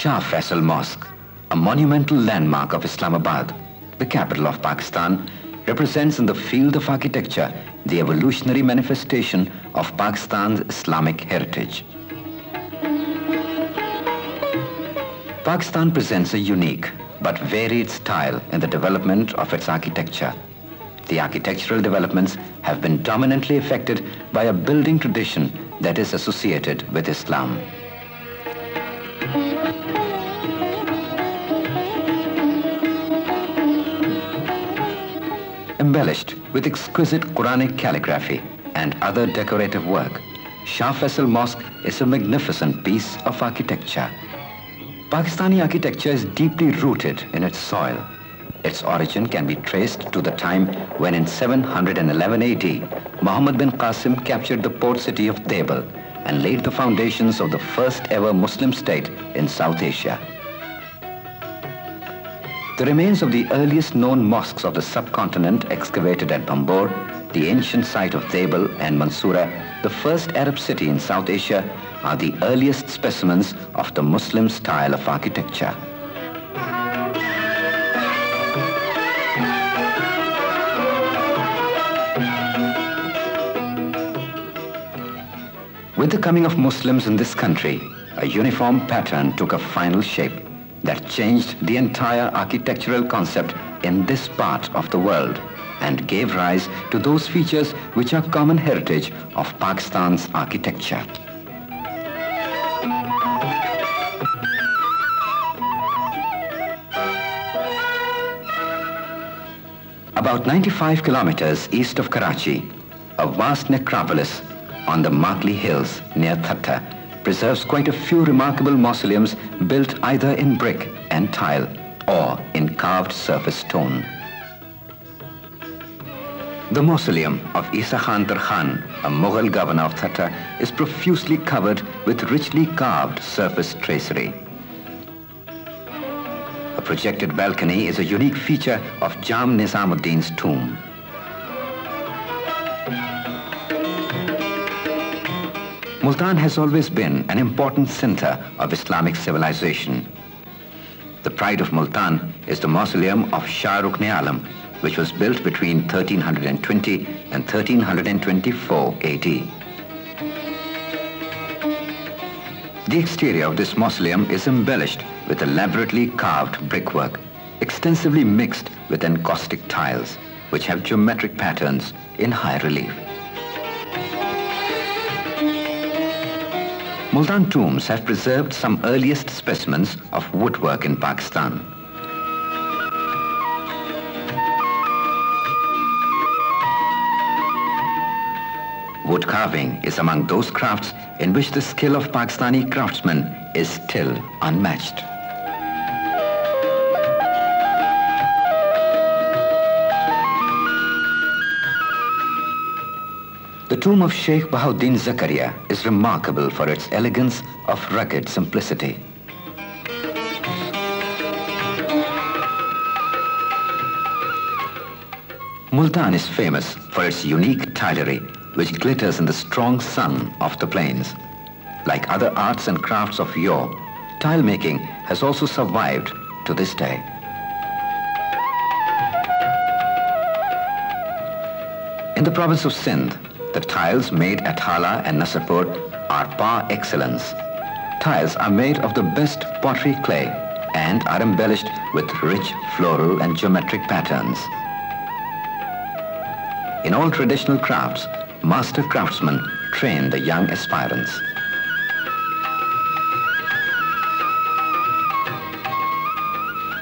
Shah Faisal Mosque, a monumental landmark of Islamabad, the capital of Pakistan, represents in the field of architecture the evolutionary manifestation of Pakistan's Islamic heritage. Pakistan presents a unique but varied style in the development of its architecture. The architectural developments have been dominantly affected by a building tradition that is associated with Islam. Embellished with exquisite Quranic calligraphy and other decorative work, Shah Faisal Mosque is a magnificent piece of architecture. Pakistani architecture is deeply rooted in its soil. Its origin can be traced to the time when in 711 AD, Muhammad bin Qasim captured the port city of Table and laid the foundations of the first ever Muslim state in South Asia. The remains of the earliest known mosques of the subcontinent excavated at Bambor, the ancient site of Table and Mansoura, the first Arab city in South Asia, are the earliest specimens of the Muslim style of architecture. With the coming of Muslims in this country, a uniform pattern took a final shape that changed the entire architectural concept in this part of the world and gave rise to those features which are common heritage of Pakistan's architecture. About 95 kilometers east of Karachi, a vast necropolis on the Makli Hills near Thatta preserves quite a few remarkable mausoleums built either in brick and tile or in carved surface stone. The mausoleum of Isa Khan Tarkhan, a Mughal governor of Thatta, is profusely covered with richly carved surface tracery. A projected balcony is a unique feature of Jam Nizamuddin's tomb. Multan has always been an important center of Islamic civilization. The pride of Multan is the mausoleum of Shah Rukn-e-Alam, which was built between 1320 and 1324 AD. The exterior of this mausoleum is embellished with elaborately carved brickwork, extensively mixed with encaustic tiles, which have geometric patterns in high relief. Multan tombs have preserved some earliest specimens of woodwork in Pakistan. Wood carving is among those crafts in which the skill of Pakistani craftsmen is still unmatched. The tomb of Sheikh Bahauddin Zakaria is remarkable for its elegance of rugged simplicity. Multan is famous for its unique tilery, which glitters in the strong sun of the plains. Like other arts and crafts of yore, tile making has also survived to this day. In the province of Sindh, the tiles made at Hala and Nasrpur are par excellence. Tiles are made of the best pottery clay and are embellished with rich floral and geometric patterns. In all traditional crafts, master craftsmen train the young aspirants.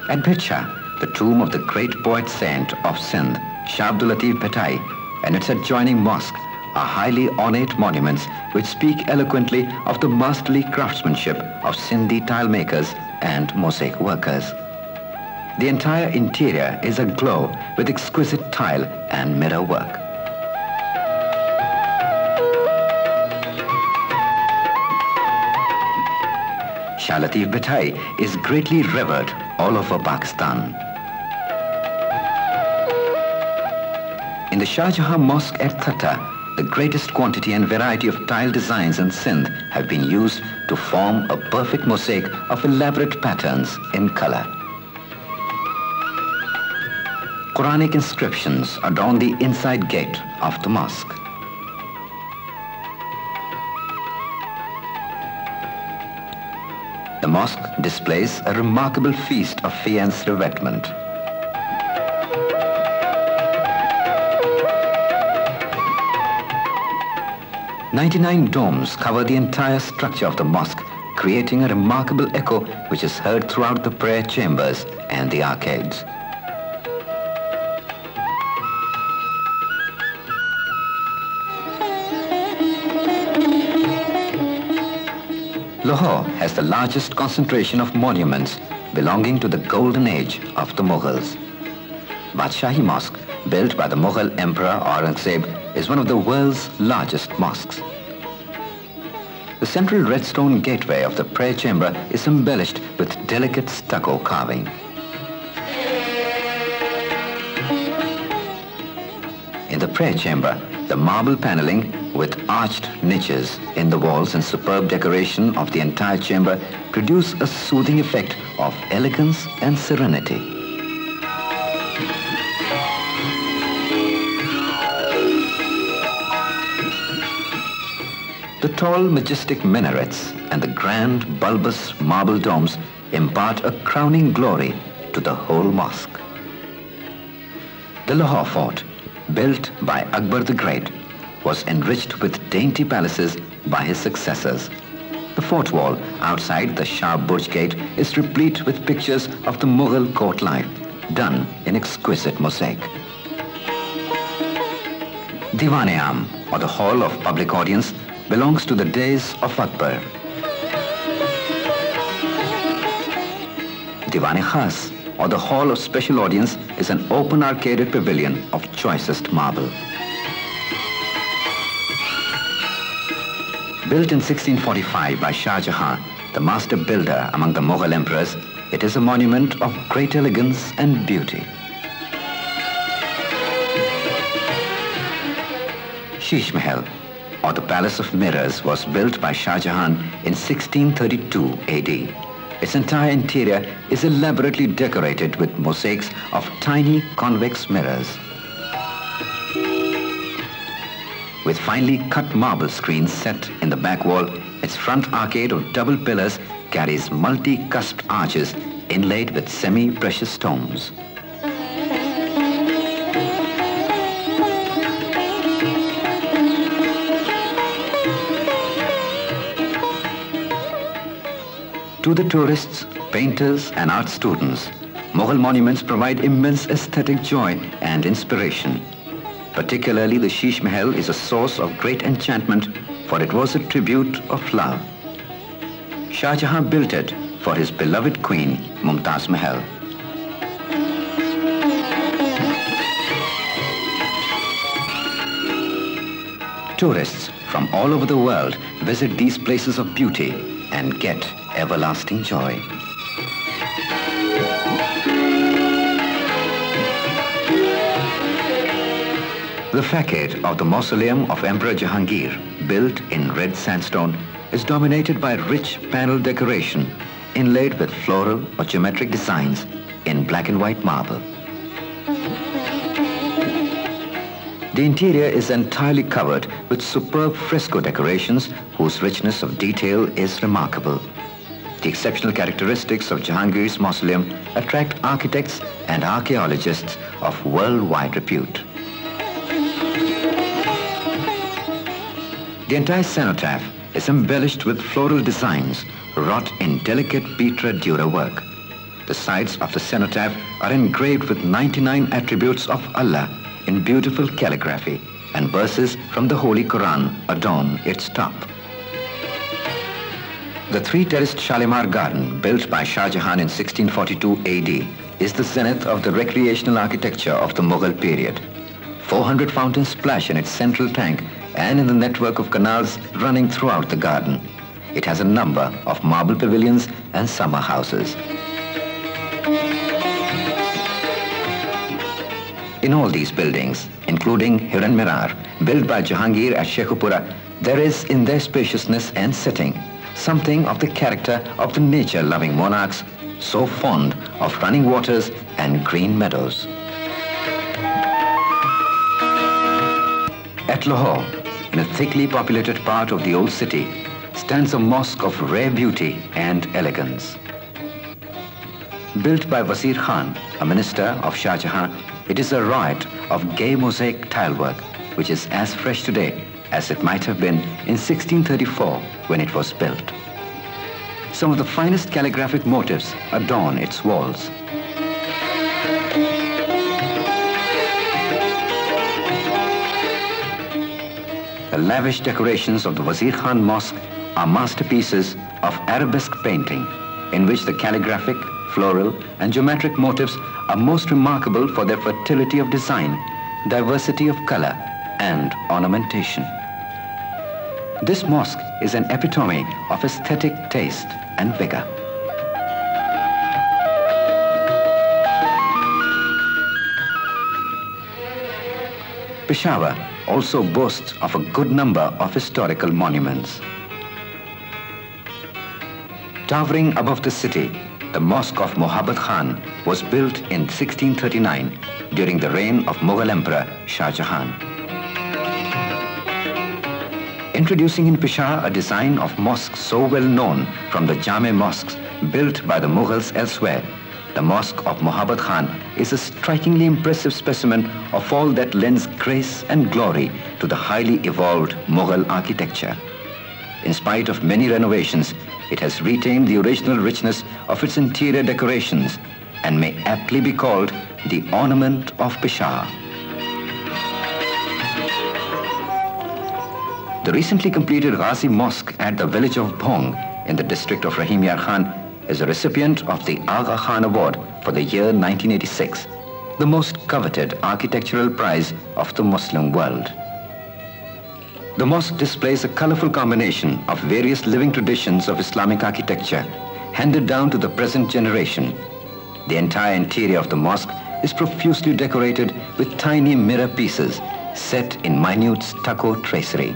At Bhitsha, the tomb of the great poet saint of Sindh, Shah Abdul Latif Bhatai, and its adjoining mosque are highly ornate monuments which speak eloquently of the masterly craftsmanship of Sindhi tile makers and mosaic workers. The entire interior is aglow with exquisite tile and mirror work. Shah Latif Bhatai is greatly revered all over Pakistan. In the Shah Jahan Mosque at Thatta, the greatest quantity and variety of tile designs in Sindh have been used to form a perfect mosaic of elaborate patterns in color. Quranic inscriptions adorn the inside gate of the mosque. The mosque displays a remarkable feast of faience revetment. "99 domes cover the entire structure of the mosque, creating a remarkable echo which is heard throughout the prayer chambers and the arcades. Lahore has the largest concentration of monuments belonging to the golden age of the Mughals. Badshahi Mosque, built by the Mughal Emperor Aurangzeb, is one of the world's largest mosques. The central red stone gateway of the prayer chamber is embellished with delicate stucco carving. In the prayer chamber, the marble paneling with arched niches in the walls and superb decoration of the entire chamber produce a soothing effect of elegance and serenity. The tall, majestic minarets and the grand, bulbous marble domes impart a crowning glory to the whole mosque. The Lahore Fort, built by Akbar the Great, was enriched with dainty palaces by his successors. The fort wall outside the Shah Burj gate is replete with pictures of the Mughal court life, done in exquisite mosaic. Diwan-e-Aam, or the Hall of Public Audience, belongs to the days of Akbar. Diwan-e-Khas, or the Hall of Special Audience, is an open arcaded pavilion of choicest marble. Built in 1645 by Shah Jahan, the master builder among the Mughal emperors, it is a monument of great elegance and beauty. Sheesh Mahal, or the Palace of Mirrors, was built by Shah Jahan in 1632 AD. Its entire interior is elaborately decorated with mosaics of tiny convex mirrors. With finely cut marble screens set in the back wall, its front arcade of double pillars carries multi-cusped arches inlaid with semi-precious stones. To the tourists, painters and art students, Mughal monuments provide immense aesthetic joy and inspiration. Particularly the Sheesh Mahal is a source of great enchantment, for it was a tribute of love. Shah Jahan built it for his beloved queen, Mumtaz Mahal. Tourists from all over the world visit these places of beauty and get everlasting joy. The facade of the mausoleum of Emperor Jahangir, built in red sandstone, is dominated by rich panel decoration inlaid with floral or geometric designs in black and white marble. The interior is entirely covered with superb fresco decorations whose richness of detail is remarkable. The exceptional characteristics of Jahangir's mausoleum attract architects and archaeologists of worldwide repute. The entire cenotaph is embellished with floral designs wrought in delicate Petra Dura work. The sides of the cenotaph are engraved with 99 attributes of Allah in beautiful calligraphy, and verses from the Holy Quran adorn its top. The three-terraced Shalimar Garden, built by Shah Jahan in 1642 AD, is the zenith of the recreational architecture of the Mughal period. 400 fountains splash in its central tank and in the network of canals running throughout the garden. It has a number of marble pavilions and summer houses. In all these buildings, including Hiran Mirar, built by Jahangir at Sheikhupura, there is in their spaciousness and setting something of the character of the nature-loving monarchs so fond of running waters and green meadows. At Lahore, in a thickly populated part of the old city, stands a mosque of rare beauty and elegance. Built by Wazir Khan, a minister of Shah Jahan, it is a riot of gay mosaic tilework, which is as fresh today as it might have been in 1634 when it was built. Some of the finest calligraphic motifs adorn its walls. The lavish decorations of the Wazir Khan Mosque are masterpieces of arabesque painting, in which the calligraphic, floral, and geometric motifs are most remarkable for their fertility of design, diversity of color, and ornamentation. This mosque is an epitome of aesthetic taste and vigor. Peshawar also boasts of a good number of historical monuments. Towering above the city, the Mosque of Mohabbat Khan was built in 1639 during the reign of Mughal Emperor Shah Jahan. Introducing in Peshawar a design of mosque so well known from the Jame mosques built by the Mughals elsewhere, the Mosque of Mohabbat Khan is a strikingly impressive specimen of all that lends grace and glory to the highly evolved Mughal architecture. In spite of many renovations, it has retained the original richness of its interior decorations and may aptly be called the ornament of Peshawar. The recently completed Ghazi Mosque at the village of Bhong in the district of Rahim Yar Khan is a recipient of the Agha Khan Award for the year 1986, the most coveted architectural prize of the Muslim world. The mosque displays a colorful combination of various living traditions of Islamic architecture handed down to the present generation. The entire interior of the mosque is profusely decorated with tiny mirror pieces set in minute stucco tracery.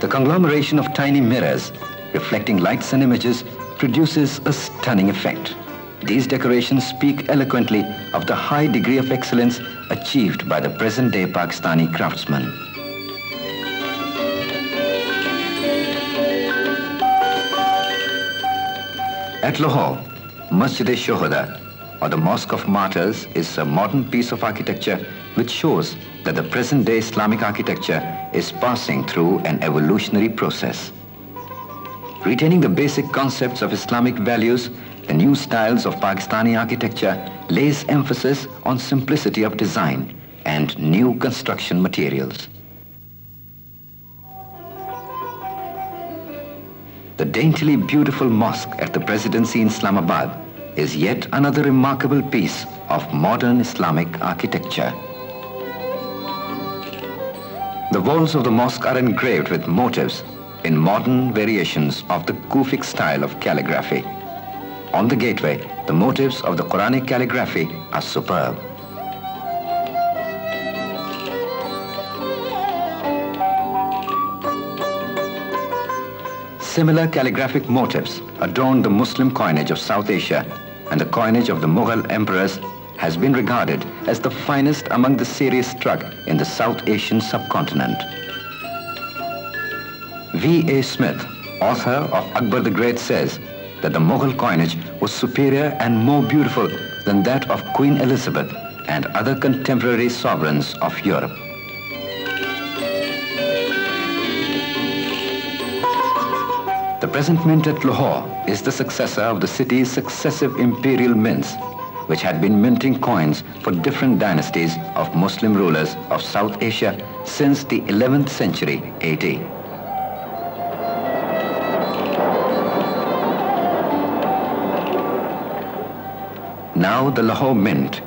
The conglomeration of tiny mirrors reflecting lights and images produces a stunning effect. These decorations speak eloquently of the high degree of excellence achieved by the present-day Pakistani craftsmen. At Lahore, Masjid-e-Shuhada, or the Mosque of Martyrs, is a modern piece of architecture which shows that the present-day Islamic architecture is passing through an evolutionary process. Retaining the basic concepts of Islamic values, the new styles of Pakistani architecture lays emphasis on simplicity of design and new construction materials. The daintily beautiful mosque at the Presidency in Islamabad is yet another remarkable piece of modern Islamic architecture. The walls of the mosque are engraved with motifs in modern variations of the Kufic style of calligraphy. On the gateway, the motifs of the Quranic calligraphy are superb. Similar calligraphic motifs adorn the Muslim coinage of South Asia, and the coinage of the Mughal emperors has been regarded as the finest among the series struck in the South Asian subcontinent. V.A. Smith, author of Akbar the Great, says that the Mughal coinage was superior and more beautiful than that of Queen Elizabeth and other contemporary sovereigns of Europe. The present mint at Lahore is the successor of the city's successive imperial mints, which had been minting coins for different dynasties of Muslim rulers of South Asia since the 11th century AD. Now the Lahore Mint